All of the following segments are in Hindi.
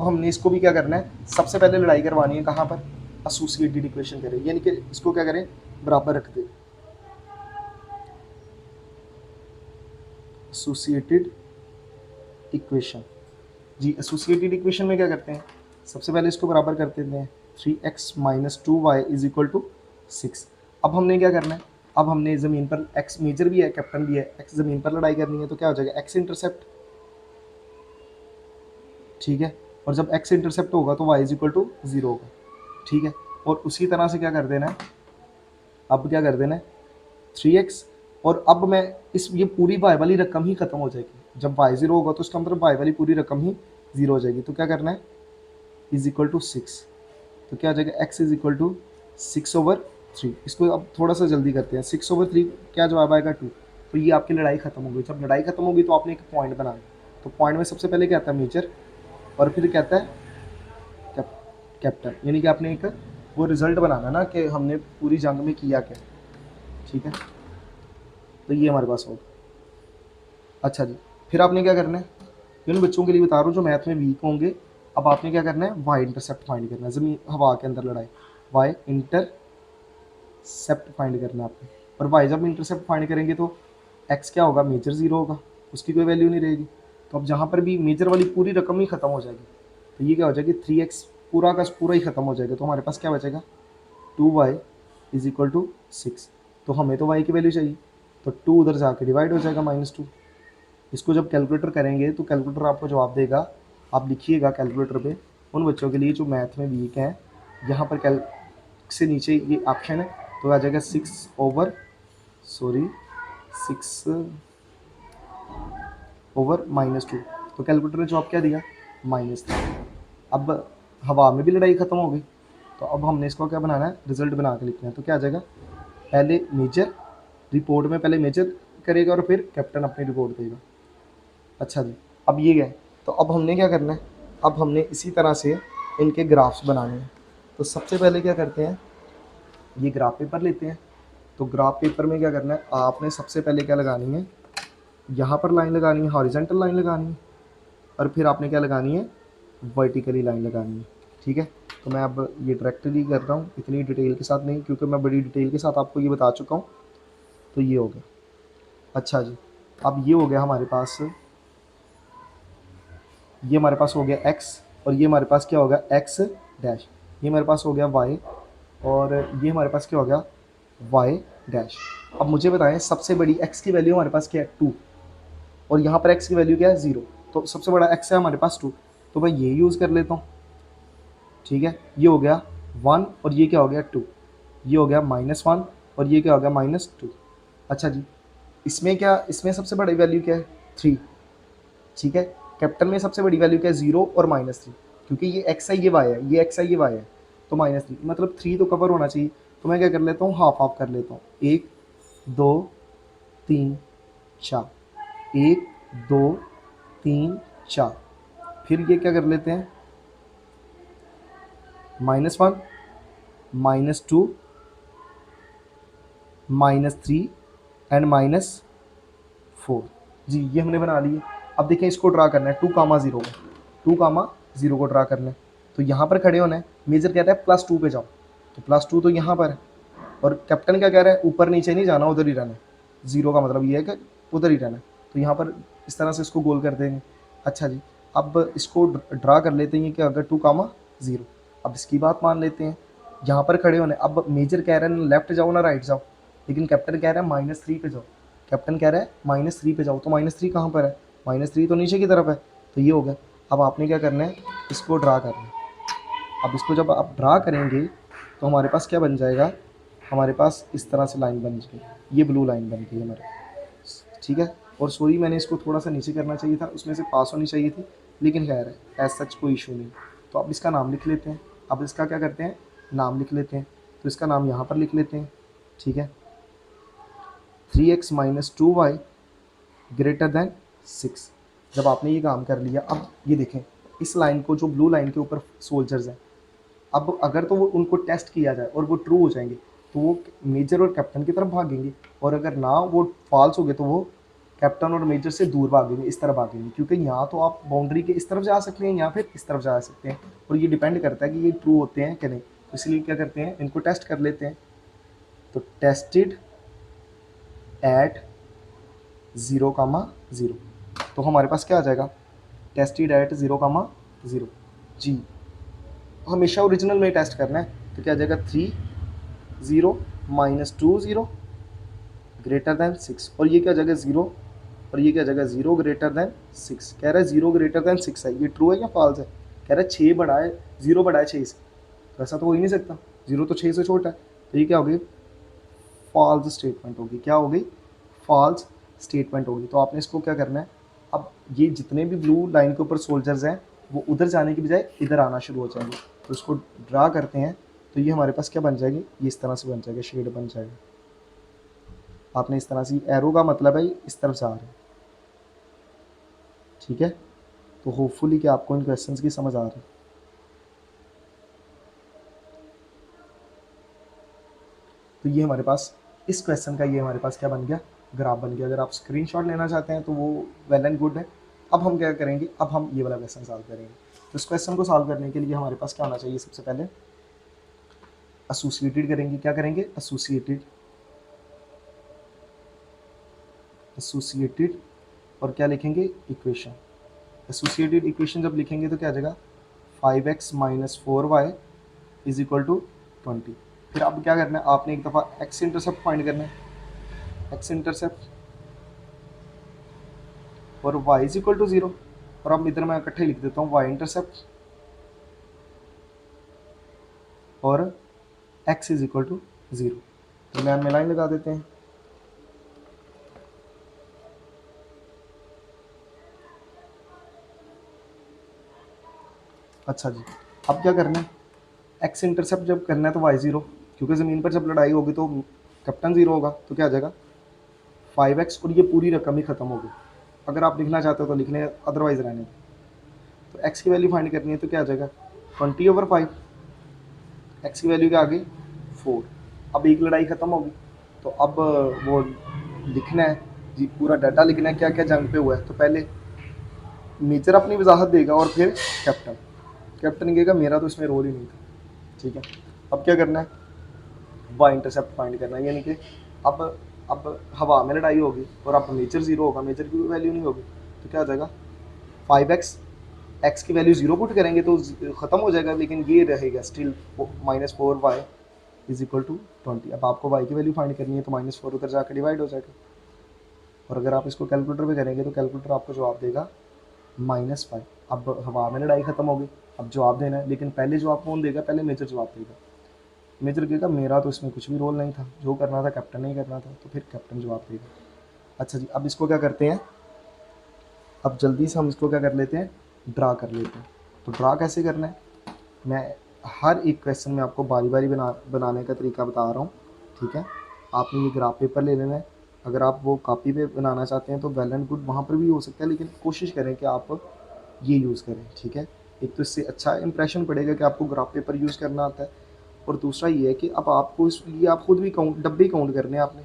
हमने इसको भी क्या करना है, सबसे पहले लड़ाई करवानी है कहाँ पर, एसोसिएटेड इक्वेशन करें, यानी कि इसको क्या करें, बराबर रख दें, एसोसिएटेड इक्वेशन। जी एसोसिएटेड इक्वेशन में क्या करते हैं, सबसे पहले इसको बराबर कर देते हैं, 3x minus 2y is equal to 6। अब हमने क्या करना है, अब हमने ज़मीन पर x मेजर भी है कैप्टन भी है, x ज़मीन पर लड़ाई करनी है तो क्या हो जाएगा, x इंटरसेप्ट, ठीक है। और जब x इंटरसेप्ट होगा तो y इज इक्वल टू 0 होगा, ठीक है। और उसी तरह से क्या कर देना है, अब क्या कर देना है 3x, और अब मैं इस ये पूरी y वाली रकम ही खत्म हो जाएगी, जब y 0 होगा तो इसका मतलब y वाली पूरी रकम ही 0 हो जाएगी, तो क्या करना है, इज इक्वल टू 6, तो क्या हो जाएगा x इज इक्वल टू 6/3। इसको अब थोड़ा सा जल्दी करते हैं, 6/3 क्या जवाब आएगा 2। तो ये आपकी लड़ाई खत्म हो गई, जब लड़ाई खत्म होगी तो आपने एक पॉइंट बनाना, तो पॉइंट में सबसे पहले क्या आता है, मेजर, और फिर क्या आता है कैप, कैप्टन, यानी कि आपने एक वो रिजल्ट बनाना ना कि हमने पूरी जंग में किया क्या, ठीक है। तो ये हमारे पास होगा। अच्छा जी, फिर आपने क्या करना है, इन बच्चों के लिए बता रहा हूँ जो मैथ में वीक होंगे, अब आपने क्या करना है, वाई इंटरसेप्ट फाइंड करना है, ज़मीन हवा के अंदर लड़ाई, वाई इंटरसेप्ट फाइंड करना है आपने। और वाई जब इंटरसेप्ट फाइंड करेंगे तो एक्स क्या होगा, मेजर 0 होगा, उसकी कोई वैल्यू नहीं रहेगी, तो अब जहाँ पर भी मेजर वाली पूरी रकम ही खत्म हो जाएगी, तो ये क्या हो जाएगी 3x पूरा का पूरा ही खत्म हो जाएगा, तो हमारे पास क्या बचेगा 2y इज इक्वल टू 6। तो हमें तो y की वैल्यू चाहिए, तो 2 उधर जाके डिवाइड हो जाएगा -2। इसको जब कैलकुलेटर करेंगे तो कैलकुलेटर आपको जवाब देगा, आप लिखिएगा कैलकुलेटर पे, उन बच्चों के लिए जो मैथ में वीक हैं, यहाँ पर कैल से नीचे ये ऑप्शन है, तो आ जाएगा 6/, सॉरी 6/-2। तो कैलकुलेटर ने जवाब क्या दिया, -3। अब हवा में भी लड़ाई खत्म हो गई, तो अब हमने इसको क्या बनाना है, रिजल्ट बना के लिखना है, तो क्या आ जाएगा, पहले मेजर, रिपोर्ट में पहले मेजर करेगा और फिर कैप्टन अपनी रिपोर्ट देगा। अच्छा जी, अब ये गए, तो अब हमने क्या करना है, अब हमने इसी तरह से इनके ग्राफ्स बनाने हैं। तो सबसे पहले क्या करते हैं, ये ग्राफ पेपर लेते हैं, तो ग्राफ पेपर में क्या करना है, आपने सबसे पहले क्या लगानी है, यहाँ पर लाइन लगानी है, हॉरिजेंटल लाइन लगानी है, और फिर आपने क्या लगानी है, वर्टिकली लाइन लगानी है, ठीक है। तो मैं अब ये डायरेक्टली कर रहा हूँ, इतनी डिटेल के साथ नहीं, क्योंकि मैं बड़ी डिटेल के साथ आपको ये बता चुका हूँ। तो ये हो गया। अच्छा जी, अब ये हो गया हमारे पास, ये हमारे पास हो गया x, और ये हमारे पास क्या होगा x डैश, ये हमारे पास हो गया y, और ये हमारे पास क्या हो गया y डैश। अब मुझे बताएं सबसे बड़ी x की वैल्यू हमारे पास क्या है 2, और यहाँ पर x की वैल्यू क्या है 0, तो सबसे बड़ा x है हमारे पास 2, तो मैं ये यूज़ कर लेता हूँ, ठीक है। ये हो गया 1 और ये क्या हो गया 2, ये हो गया -1 और ये क्या हो गया -2। अच्छा जी, इसमें क्या, इसमें सबसे बड़ी वैल्यू क्या है 3, ठीक है। कैप्टन में सबसे बड़ी वैल्यू क्या है 0 और -3, क्योंकि ये x है ये y है, ये x है ये y है, तो -3 मतलब 3 तो कवर होना चाहिए, तो मैं क्या कर लेता हूँ, हाफ हाफ कर लेता हूँ, 1 2 3 4, 1 2 3 4, फिर ये क्या कर लेते हैं -1 -2 -3 एंड -4। जी ये हमने बना लिए। अब देखें इसको ड्रा करना है 2, 0 को, 2, 0 को ड्रा करना है, तो यहाँ पर खड़े होना है, मेजर कहता है +2 पे जाओ, तो +2 तो यहाँ पर है, और कैप्टन क्या कह रहा है, ऊपर नीचे नहीं जाना, उधर ही रहना है, 0 का मतलब ये है कि उधर ही रहना है, तो यहाँ पर इस तरह से इसको गोल कर देंगे। अच्छा जी, अब इसको ड्रा कर लेते हैं कि अगर 2, 0, अब इसकी बात मान लेते हैं, यहाँ पर खड़े होने, अब मेजर कह रहा है ना लेफ्ट जाओ ना राइट जाओ, लेकिन कैप्टन कह रहा है -3 पे जाओ, कैप्टन कह रहा है -3 पे जाओ, तो -3 कहाँ पर है, -3 तो नीचे की तरफ है, तो ये हो गया। अब आपने क्या करना है, इसको ड्रा करना है। अब इसको जब आप ड्रा करेंगे तो हमारे पास क्या बन जाएगा, हमारे पास इस तरह से लाइन बन गई, ये ब्लू लाइन बन गई हमारे, ठीक है। और सॉरी मैंने इसको थोड़ा सा नीचे करना चाहिए था, उसमें से पास होनी चाहिए थी, लेकिन खैर है एज सच कोई इशू नहीं। तो अब इसका नाम लिख लेते हैं, अब इसका क्या करते हैं, नाम लिख लेते हैं, तो इसका नाम यहाँ पर लिख लेते हैं, ठीक है। 3x minus 2y greater than 6। जब आपने ये काम कर लिया, अब ये देखें इस लाइन को, जो ब्लू लाइन के ऊपर सोल्जर्स हैं, अब अगर तो वो उनको टेस्ट किया जाए और वो ट्रू हो जाएंगे तो वो मेजर और कैप्टन की तरफ भागेंगे, और अगर ना वो फॉल्स हो गए तो वो कैप्टन और मेजर से दूर भागेंगे, इस तरफ भागेंगे, क्योंकि यहाँ तो आप बाउंड्री के इस तरफ जा सकते हैं या फिर इस तरफ जा सकते हैं, और ये डिपेंड करता है कि ये ट्रू होते हैं कि नहीं। तो इसलिए क्या करते हैं, इनको टेस्ट कर लेते हैं। तो टेस्टेड एट 0,0, तो हमारे पास क्या आ जाएगा, टेस्टेड एट 0,0। जी, हमेशा ओरिजिनल में टेस्ट करना है, तो क्या आ जाएगा 3 0 -2 0 ग्रेटर दैन 6, और ये क्या जगह 0, और ये क्या जगह 0 ग्रेटर दैन 6। कह रहा है 0 ग्रेटर दैन 6 है, ये ट्रू है या फॉल्स है? कह रहा है 6 बड़ा है, 0 बड़ा है 6 से, तो ऐसा तो हो ही नहीं सकता, 0 तो 6 से छोटा है, तो ये क्या होगी, फॉल्स स्टेटमेंट होगी। क्या होगी, फॉल्स स्टेटमेंट होगी। तो आपने इसको क्या करना है, अब ये जितने भी ब्लू लाइन के ऊपर सोल्जर्स हैं वो उधर जाने की बजाय इधर आना शुरू हो जाएंगे, तो इसको ड्रा करते हैं, तो ये हमारे पास क्या बन जाएगी, ये इस तरह से बन जाएगा, शेड बन जाएगा। आपने इस तरह से, एरो का मतलब है इस तरफ से आ रहे हैं, ठीक है। तो होपफुली कि आपको इन क्वेश्चंस की समझ आ रही है। तो ये हमारे पास इस क्वेश्चन का, ये हमारे पास क्या बन गया, ग्राफ बन गया। अगर आप स्क्रीनशॉट लेना चाहते हैं तो वो वेल एंड गुड है। अब हम क्या करेंगे, अब हम ये वाला क्वेश्चन सॉल्व करेंगे। तो इस क्वेश्चन को सॉल्व करने के लिए हमारे पास क्या होना चाहिए, सबसे पहले एसोसिएटेड करेंगे। क्या करेंगे, एसोसिएटेड, एसोसिएटेड, और क्या लिखेंगे, इक्वेशन। एसोसिएटेड इक्वेशन जब लिखेंगे तो क्या आ जाएगा, 5x - 4y is equal to 20। फिर अब क्या करना है, आपने एक दफ़ा x इंटरसेप्ट फाइंड करना है, x इंटरसेप्ट और y इज इक्वल टू 0, और अब इधर मैं इकट्ठे लिख देता हूँ y इंटरसेप्ट और x इज इक्वल टू 0। तो लाइन में लाइन लगा देते हैं। अच्छा जी, अब क्या करना है, x इंटरसेप्ट जब करना है तो y 0, क्योंकि ज़मीन पर जब लड़ाई होगी तो कैप्टन 0 होगा, तो क्या आ जाएगा 5x, और ये पूरी रकम ही ख़त्म होगी। अगर आप लिखना चाहते हो तो लिखने, अदरवाइज रहने। तो x की वैल्यू फाइंड करनी है, तो क्या आ जाएगा 20/5, x की वैल्यू के आगे 4। अब एक लड़ाई ख़त्म होगी, तो अब वो लिखना है जी, पूरा डाटा लिखना है, क्या क्या जंग पे हुआ है। तो पहले मेजर अपनी वजाहत देगा और फिर कैप्टन, कैप्टन कहेगा मेरा तो इसमें रोल ही नहीं था, ठीक है। अब क्या करना है, वाई इंटरसेप्ट फाइंड करना है, यानी कि अब हवा में लड़ाई होगी और अब मेजर 0 होगा, मेजर की वैल्यू नहीं होगी, तो क्या आ जाएगा 5x, x की वैल्यू 0 पुट करेंगे तो ख़त्म हो जाएगा, लेकिन ये रहेगा still -4y is equal to 20। अब आपको y की वैल्यू फाइंड करनी है, तो -4 उधर जाकर डिवाइड हो जाएगा, और अगर आप इसको कैलकुलेटर पे करेंगे तो कैलकुलेटर आपको जवाब देगा -5। अब हवा में लड़ाई ख़त्म होगी, अब जवाब देना है, लेकिन पहले जवाब कौन देगा, पहले मेजर जवाब देगा। मेजर कहेगा मेरा तो इसमें कुछ भी रोल नहीं था, जो करना था कैप्टन ने ही करना था, तो फिर कैप्टन जवाब देगा। अच्छा जी, अब इसको क्या करते हैं, अब जल्दी से हम इसको क्या कर लेते हैं, ड्रा कर लेते हैं। तो ड्रा कैसे करना है, मैं हर एक क्वेश्चन में आपको बारी बारी बनाने का तरीका बता रहा हूँ, ठीक है। आपने ये ग्राफ पेपर ले लेना है, अगर आप वो कॉपी पे बनाना चाहते हैं तो वेल एंड गुड, वहाँ पर भी हो सकता है, लेकिन कोशिश करें कि आप ये यूज़ करें, ठीक है। एक तो इससे अच्छा इंप्रेशन पड़ेगा कि आपको ग्राफ पेपर यूज़ करना आता है, और दूसरा ये है कि अब आपको इसलिए आप खुद भी काउंट, डब्बे काउंट करने हैं आपने,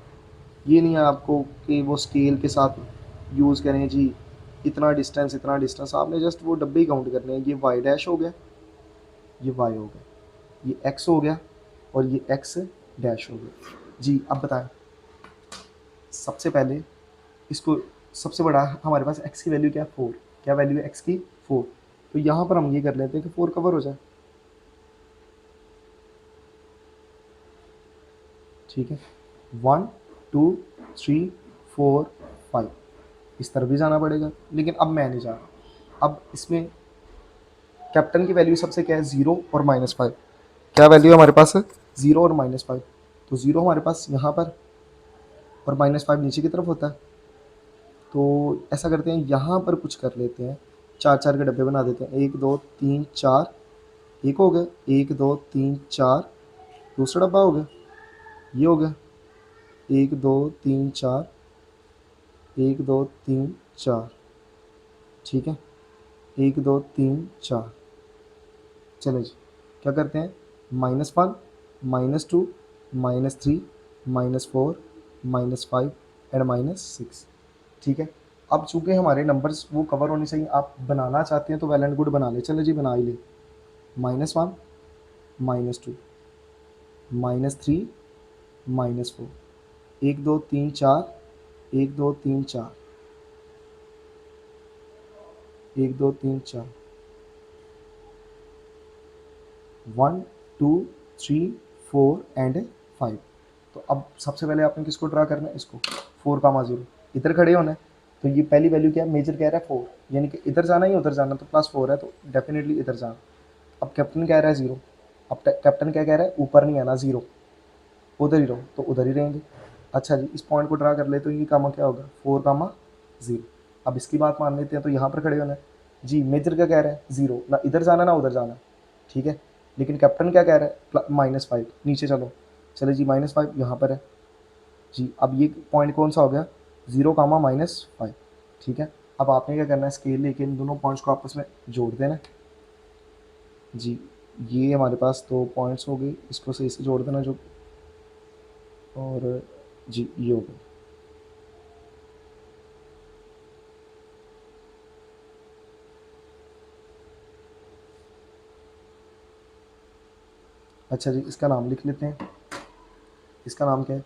ये नहीं है आपको कि वो स्केल के साथ यूज़ करें जी, इतना डिस्टेंस इतना डिस्टेंस, आपने जस्ट वो डब्बे ही काउंट करने हैं। ये वाई डैश हो गया, ये वाई हो गया, ये एक्स हो गया, और ये एक्स डैश हो गया जी। अब बताएं, सबसे पहले इसको, सबसे बड़ा हमारे पास एक्स की वैल्यू क्या है 4, क्या वैल्यू है एक्स की 4, तो यहाँ पर हम ये कर लेते हैं कि 4 कवर हो जाए, ठीक है। 1 2 3 4 5, इस तरफ भी जाना पड़ेगा, लेकिन अब मैं नहीं जा रहा। अब इसमें कैप्टन की वैल्यू सबसे क्या है 0 और -5, क्या वैल्यू है हमारे पास 0 और -5, तो 0 हमारे पास यहाँ पर और -5 नीचे की तरफ होता है। तो ऐसा करते हैं, यहाँ पर कुछ कर लेते हैं, 4 4 के डब्बे बना देते हैं, 1 2 3 4, एक हो गया, 1 2 3 4, दूसरा डब्बा हो गया, ये हो गया 1 2 3 4, 1 2 3 4, ठीक है, 1 2 3 4। चलो जी, क्या करते हैं, -1 -2 -3 -4 -5 एंड -6। ठीक है। अब चूंकि हमारे नंबर्स वो कवर होने चाहिए, आप बनाना चाहते हैं तो वेल एंड गुड बना ले, चलो जी बना ही ले। -1, -2, -3, -4, 1 2 3 4, 1 2 3 4, 1 2 3 4, 1 2 3 4 एंड 5। तो अब सबसे पहले आपने किसको ड्रा करना है, इसको 4, 0 इधर खड़े होना है। तो ये पहली वैल्यू क्या है, मेजर कह रहा है 4, यानी कि इधर जाना ही उधर जाना, तो +4 है तो डेफिनेटली इधर जाना। अब कैप्टन कह रहा है 0, अब कैप्टन क्या कह रहा है, ऊपर नहीं आना 0, उधर ही रहो, तो उधर ही रहेंगे। अच्छा जी, इस पॉइंट को ड्रा कर ले तो ये कामा क्या होगा, 4, 0। अब इसकी बात मान लेते हैं तो यहाँ पर खड़े होना है जी। मेजर क्या कह रहा है 0, ना इधर जाना ना उधर जाना, ठीक है। लेकिन कैप्टन क्या कह रहा है, -5, नीचे चलो, चले जी -5 यहाँ पर है जी। अब ये पॉइंट कौन सा हो गया, 0, -5, ठीक है। अब आपने क्या करना है, स्केल लेके इन दोनों पॉइंट्स को आपस में जोड़ देना जी। ये हमारे पास 2 पॉइंट्स हो गए, इसको सही से जोड़ देना जो, और जी ये हो गया। अच्छा जी, इसका नाम लिख लेते हैं, इसका नाम क्या है,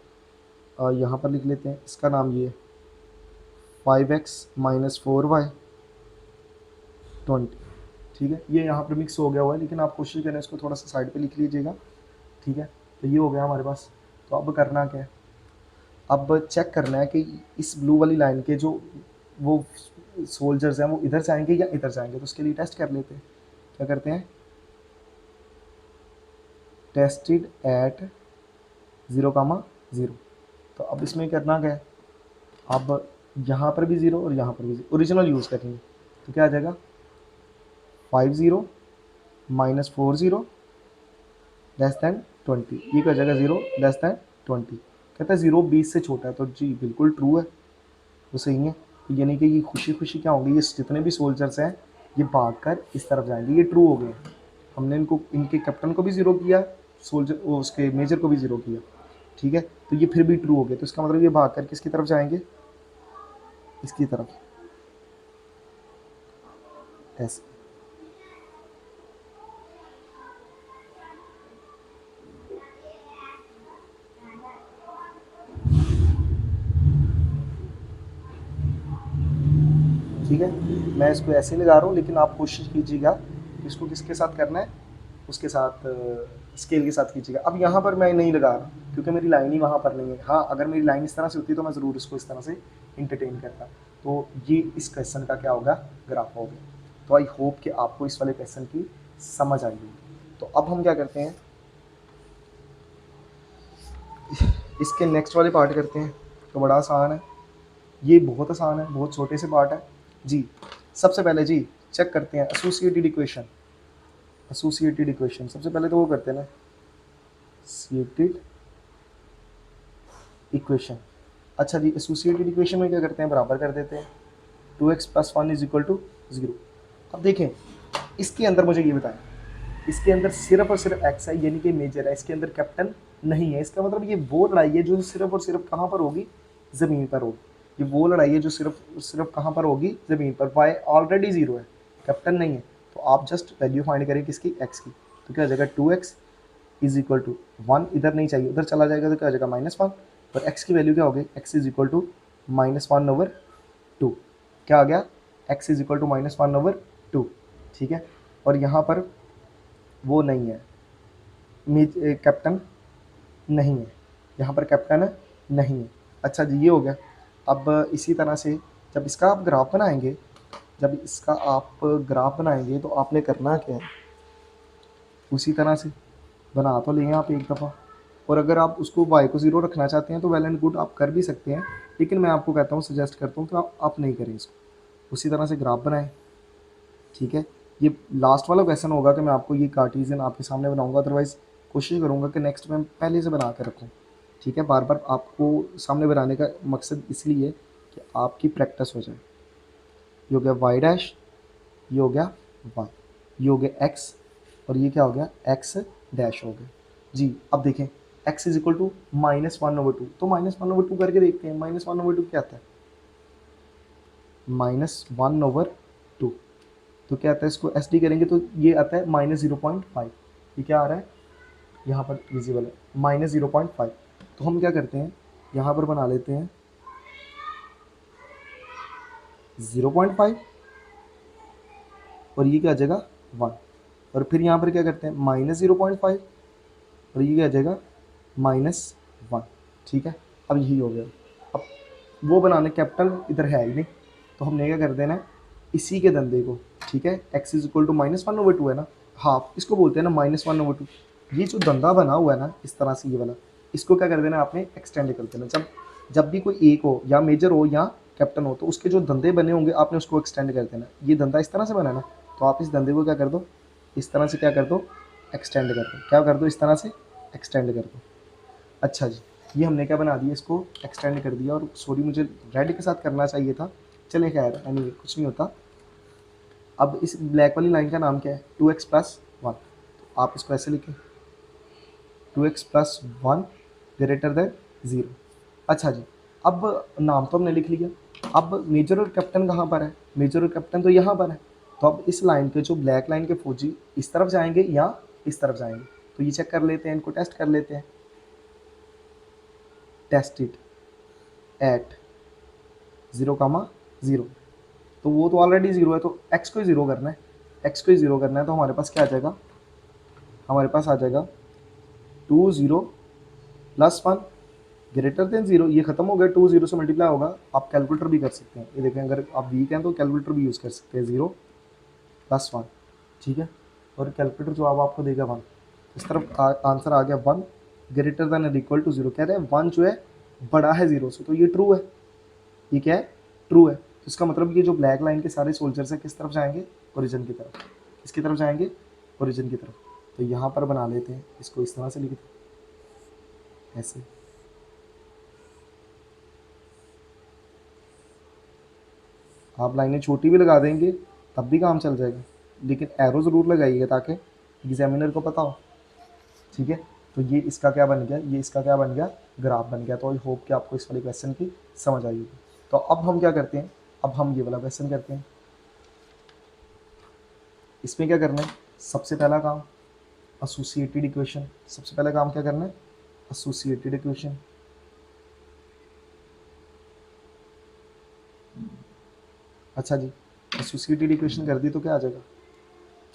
यहाँ पर लिख लेते हैं, इसका नाम ये 5x - 4y 20, ठीक है। ये यहाँ पर मिक्स हो गया हुआ है, लेकिन आप कोशिश करें इसको थोड़ा सा साइड पे लिख लीजिएगा, ठीक है। तो ये हो गया हमारे पास। तो अब करना क्या है, अब चेक करना है कि इस ब्लू वाली लाइन के जो वो सोल्जर्स हैं वो इधर से आएंगे या इधर से आएंगे। तो उसके लिए टेस्ट कर लेते हैं, क्या करते हैं, टेस्टेड एट 0, 0। तो अब इसमें करना क्या है, अब यहाँ पर भी 0 और यहाँ पर भी 0, ओरिजिनल यूज़ करेंगे। तो क्या आ जाएगा, 5 0 -4 0 <20। ये क्या जाएगा, 0 <20। कहता है 0 20 से छोटा है, तो जी बिल्कुल ट्रू है, वो सही है। तो यानी कि ये खुशी खुशी क्या होंगे, ये जितने भी सोल्जर्स हैं ये भाग कर इस तरफ जाएंगे, ये ट्रू हो गए। हमने इनको, इनके कैप्टन को भी 0 किया, सोल्जर वो उसके मेजर को भी 0 किया, ठीक है। तो ये फिर भी ट्रू हो गए, तो इसका मतलब ये भाग कर किसकी तरफ जाएंगे, इसकी तरफ, ऐसे। ठीक है, मैं इसको ऐसे लगा रहा हूँ, लेकिन आप कोशिश कीजिएगा इसको किसके साथ करना है, उसके साथ स्केल के साथ कीजिएगा। अब यहाँ पर मैं नहीं लगा रहा क्योंकि मेरी लाइन ही वहाँ पर नहीं है। हाँ, अगर मेरी लाइन इस तरह से होती तो मैं ज़रूर इसको इस तरह से इंटरटेन करता। तो ये इस क्वेश्चन का क्या होगा, ग्राफ हो गया। तो आई होप कि आपको इस वाले क्वेश्चन की समझ आई होगी। तो अब हम क्या करते हैं, इसके नेक्स्ट वाले पार्ट करते हैं। तो बड़ा आसान है, ये बहुत आसान है, बहुत छोटे से पार्ट है जी। सबसे पहले जी चेक करते हैं एसोसिएटेड इक्वेशन। एसोसिएटेड इक्वेशन सबसे पहले तो वो करते हैं ना, एसोसिएटेड इक्वेशन। अच्छा जी, एसोसिएटेड इक्वेशन में क्या करते हैं, बराबर कर देते हैं 2x + 1 = 0। अब देखें इसके अंदर, मुझे ये बताएं, इसके अंदर सिर्फ और सिर्फ x है, यानी कि मेजर है, इसके अंदर कैप्टन नहीं है। इसका मतलब ये वो लड़ाई है जो सिर्फ और सिर्फ कहाँ पर होगी, ज़मीन पर होगी। ये वो लड़ाई है जो सिर्फ सिर्फ कहाँ पर होगी, ज़मीन पर। y ऑलरेडी 0 है, कैप्टन नहीं है, तो आप जस्ट वैल्यू फाइंड करें किसकी, x की। तो क्या हो जाएगा, 2x = 1, इधर नहीं चाहिए, उधर चला जाएगा, तो क्या हो जाएगा -1। और x की वैल्यू क्या होगी, x = -1/2। क्या आ गया, x = -1/2, ठीक है। और यहाँ पर वो नहीं है, कैप्टन नहीं है, यहाँ पर कैप्टन नहीं है। अच्छा जी, ये हो गया। अब इसी तरह से जब इसका आप ग्राफ बनाएंगे, जब इसका आप ग्राफ बनाएंगे तो आपने करना क्या है, उसी तरह से बना तो लें आप एक दफ़ा। और अगर आप उसको y को 0 रखना चाहते हैं तो वेल एंड गुड, आप कर भी सकते हैं, लेकिन मैं आपको कहता हूँ, सजेस्ट करता हूँ कि आप नहीं करें इसको, उसी तरह से ग्राफ बनाएं, ठीक है। ये लास्ट वाला क्वेश्चन होगा कि मैं आपको ये कार्टेशियन आपके सामने बनाऊंगा, अदरवाइज़ कोशिश करूँगा कि नेक्स्ट में पहले से बना कर रखूँ, ठीक है। बार बार आपको सामने बनाने का मकसद इसलिए कि आपकी प्रैक्टिस हो जाए। ये हो गया y', ये हो गया y, ये हो गया x, और ये क्या हो गया, x' हो गया जी। अब देखें x = -1/2, तो -1/2 करके देखते हैं, -1/2 क्या आता है, -1/2। तो क्या आता है, इसको एस डी करेंगे तो ये आता है -0.5। ये क्या आ रहा है, यहाँ पर विजिबल है -0.5। तो हम क्या करते हैं, यहाँ पर बना लेते हैं 0.5 और ये क्या आ जाएगा 1। और फिर यहाँ पर क्या करते हैं -0.5 और ये क्या आ जाएगा -1। ठीक है, अब यही हो गया। अब वो बनाने कैपिटल इधर है ही नहीं, तो हमने क्या कर देना है, इसी के धंधे को, ठीक है, x इज इक्वल टू -1/2 है ना, हाफ इसको बोलते हैं ना -1/2। ये जो धंधा बना हुआ है ना इस तरह से, ये वाला, इसको क्या कर देना आपने, एक्सटेंड कर देना। जब जब भी कोई एक हो या मेजर हो या कैप्टन हो, तो उसके जो धंधे बने होंगे आपने उसको एक्सटेंड कर देना। ये धंधा इस तरह से बना है ना, तो आप इस धंधे को क्या कर दो, इस तरह से क्या कर दो, एक्सटेंड कर दो। क्या कर दो, इस तरह से एक्सटेंड कर दो। अच्छा जी, ये हमने क्या बना दिया, इसको एक्सटेंड कर दिया। और सॉरी, मुझे रेड के साथ करना चाहिए था, चले खैर एनीवे कुछ नहीं होता। अब इस ब्लैक वाली लाइन का नाम क्या है, 2x+1। तो आप इसको ऐसे लिखें, 2x+1 ग्रेटर देन 0। अच्छा जी, अब नाम तो हमने लिख लिया। अब मेजर और कैप्टन कहाँ पर है, मेजर और कैप्टन तो यहाँ पर है। तो अब इस लाइन के जो ब्लैक लाइन के फौजी इस तरफ जाएंगे या इस तरफ जाएंगे, तो ये चेक कर लेते हैं, इनको टेस्ट कर लेते हैं। Test it at 0,0। तो वो तो ऑलरेडी 0 है, तो x को ही 0 करना है, x को ही 0 करना है। तो हमारे पास क्या आ जाएगा, हमारे पास आ जाएगा 2 0 + 1 ग्रेटर देन 0। ये खत्म हो गया, 2 0 से मल्टीप्लाई होगा। आप कैलकुलेटर भी कर सकते हैं, ये देखें, अगर आप वीक हैं तो कैलकुलेटर भी यूज़ कर सकते हैं। 0 + 1, ठीक है, और कैलकुलेटर जवाब आपको देगा 1। इस तरफ आंसर आ गया 1 ग्रेटर देन और इक्वल टू 0। कह रहे हैं 1 जो है बड़ा है 0 से, तो ये ट्रू है। ये क्या है, ट्रू है। तो इसका मतलब ये जो ब्लैक लाइन के सारे सोल्जर्स हैं किस तरफ जाएंगे, ओरिजिन की तरफ। किसकी तरफ जाएंगे, ओरिजिन की तरफ। तो यहाँ पर बना लेते हैं, इसको इस तरह से लिखते हैं, ऐसे। आप लाइनें छोटी भी लगा देंगे तब भी काम चल जाएगा, लेकिन एरो ज़रूर लगाइएगा ताकि एग्जामिनर को पता हो, ठीक है। तो ये इसका क्या बन गया, ये इसका क्या बन गया, ग्राफ बन गया। तो आई होप कि आपको इस वाले क्वेश्चन की समझ आई होगी। तो अब हम क्या करते हैं, अब हम ये वाला क्वेश्चन करते हैं। इसमें क्या करना है, सबसे पहला काम एसोसिएटेड इक्वेशन। सबसे पहला काम क्या करना है, एसोसिएटेड इक्वेशन। अच्छा जी, एसोसिएटेड इक्वेशन कर दी तो क्या आ जाएगा,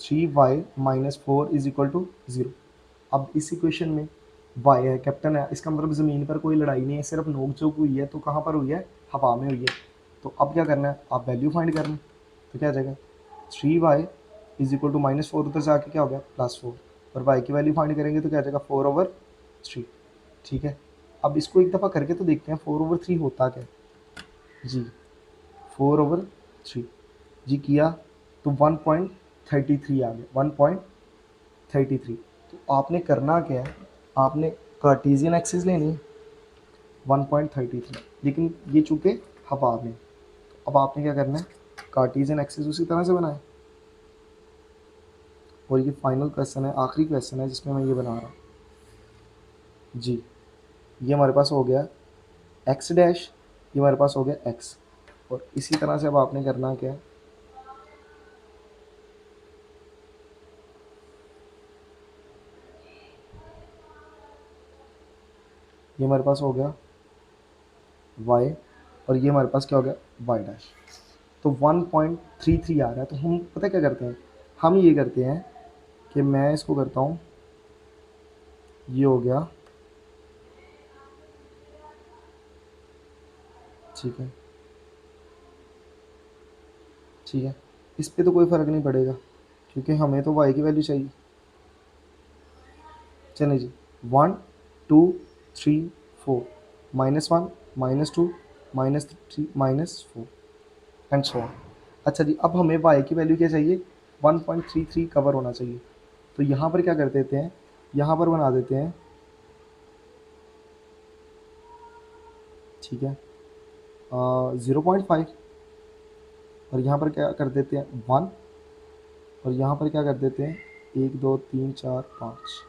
3y - 4 इज इक्वल टू 0। अब इस इक्वेशन में y है, कैप्टन है, इसका मतलब ज़मीन पर कोई लड़ाई नहीं है, सिर्फ नोक झोंक हुई है। तो कहाँ पर हुई है, हवा में हुई है। तो अब क्या करना है, आप वैल्यू फाइंड करना। तो क्या आ जाएगा, 3y इज इक्वल टू -4, उधर जाके क्या हो गया +4, और y की वैल्यू फाइंड करेंगे तो क्या आ जाएगा 4/3। ठीक है, अब इसको एक दफ़ा करके तो देखते हैं 4/3 होता क्या है जी। 4/3 जी किया तो 1.33 आ गया, 1.33। तो आपने करना क्या है, आपने कार्टेशियन एक्सिस लेनी है 1.33, लेकिन ये चूँकि हवा में। तो अब आपने क्या करना है, कार्टेशियन एक्सिस उसी तरह से बनाए। और ये फाइनल क्वेश्चन है, आखिरी क्वेश्चन है जिसमें मैं ये बना रहा हूँ जी। ये हमारे पास हो गया x डैश, ये हमारे पास हो गया x। और इसी तरह से अब आपने करना क्या है, ये हमारे पास हो गया y, और ये हमारे पास क्या हो गया y डैश। तो 1.33 आ रहा है। तो हम पता क्या करते हैं, हम ये करते हैं कि मैं इसको करता हूँ, ये हो गया, ठीक है, ठीक है, इस पे तो कोई फ़र्क नहीं पड़ेगा क्योंकि हमें तो y की वैल्यू चाहिए। चलिए जी, 1 2 3 4 -1 -2 -3 -4 एंड सो ऑन। अच्छा जी, अब हमें y की वैल्यू क्या चाहिए, 1.33 कवर होना चाहिए। तो यहाँ पर क्या कर देते हैं, यहाँ पर बना देते हैं, ठीक है, 0.5, और यहाँ पर क्या कर देते हैं 1, और यहाँ पर क्या कर देते हैं 1 2 3 4 5,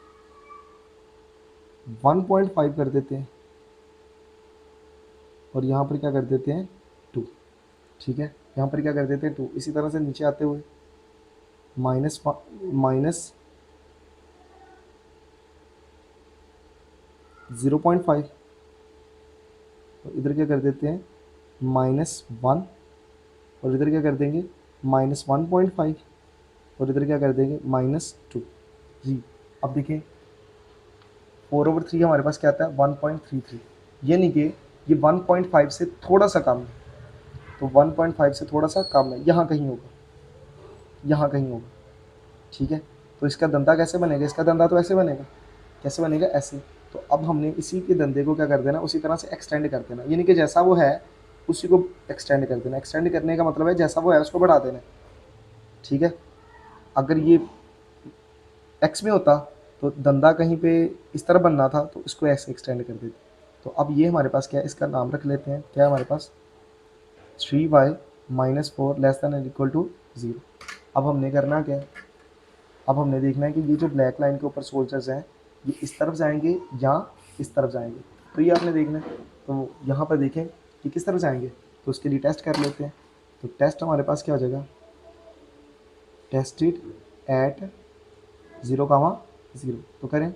1.5 कर देते हैं, और यहाँ पर क्या कर देते हैं 2, ठीक है। यहाँ पर क्या कर देते हैं 2, इसी तरह से नीचे आते हुए माइनस 0.5, तो इधर क्या कर देते हैं -1, और इधर क्या कर देंगे -1.5, और इधर क्या कर देंगे -2 जी। अब देखिए 4/3 हमारे पास क्या आता है 1.33, यानी कि ये 1.5 से थोड़ा सा कम है, तो 1.5 से थोड़ा सा कम है, यहाँ कहीं होगा, यहाँ कहीं होगा, ठीक है। तो इसका धंधा कैसे बनेगा, इसका धंधा तो ऐसे बनेगा, कैसे बनेगा ऐसे। तो अब हमने इसी के धंधे को क्या कर देना, उसी तरह से एक्सटेंड कर देना, यानी कि जैसा वो है उसी को एक्सटेंड कर देना। एक्सटेंड करने का मतलब है जैसा वो है उसको बढ़ा देना, ठीक है। अगर ये एक्स में होता तो धंधा कहीं पे इस तरह बनना था, तो इसको ऐसे एक्सटेंड कर देते। तो अब ये हमारे पास क्या है, इसका नाम रख लेते हैं, क्या है हमारे पास 3y - 4 < <0। अब हमने करना क्या है, अब हमने देखना है कि ये जो ब्लैक लाइन के ऊपर सोल्जर्स हैं ये इस तरफ जाएंगे या इस तरफ जाएंगे, तो ये आपने देखना है। तो यहाँ पर देखें कि किस तरफ जाएंगे, तो उसके लिए टेस्ट कर लेते हैं। तो टेस्ट हमारे पास क्या हो जाएगा, टेस्टेड एट 0, तो करें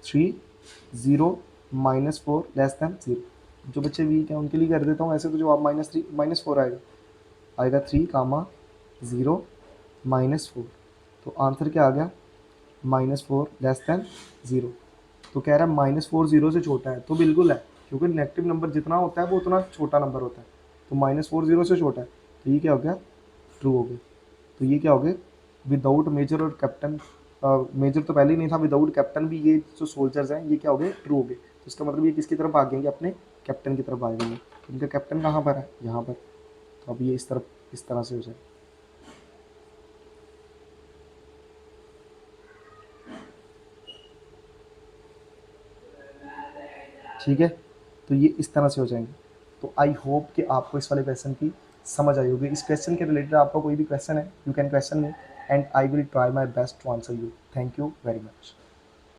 3 0 -4 <0। जो बच्चे वीक हैं उनके लिए कर देता हूँ ऐसे, तो जवाब -3 -4 आएगा 3 0 -4, तो आंसर क्या आ गया -4 <0। तो कह रहा है -4 0 से छोटा है, तो बिल्कुल है, क्योंकि नेगेटिव नंबर जितना होता है वो उतना छोटा नंबर होता है। तो -4 0 से छोटा है, तो ये क्या हो गया ट्रू हो गया। तो ये क्या हो गया विदाउट मेजर और कैप्टन, मेजर तो पहले ही नहीं था, विदाउट कैप्टन भी ये जो सोल्जर्स हैं ये क्या हो गए ट्रू हो गए। तो इसका मतलब ये किसकी तरफ भागेंगे, अपने कैप्टन की तरफ भागेंगे। तो इनका कैप्टन कहाँ पर है, यहाँ पर। तो अब ये इस तरह से हो जाए, ठीक है। तो ये इस तरह से हो जाएंगे। तो आई होप कि आपको इस वाले क्वेश्चन की समझ आई होगी। इस क्वेश्चन के रिलेटेड आपका कोई भी क्वेश्चन है, you can question me and I will try my best to answer you. Thank you very much.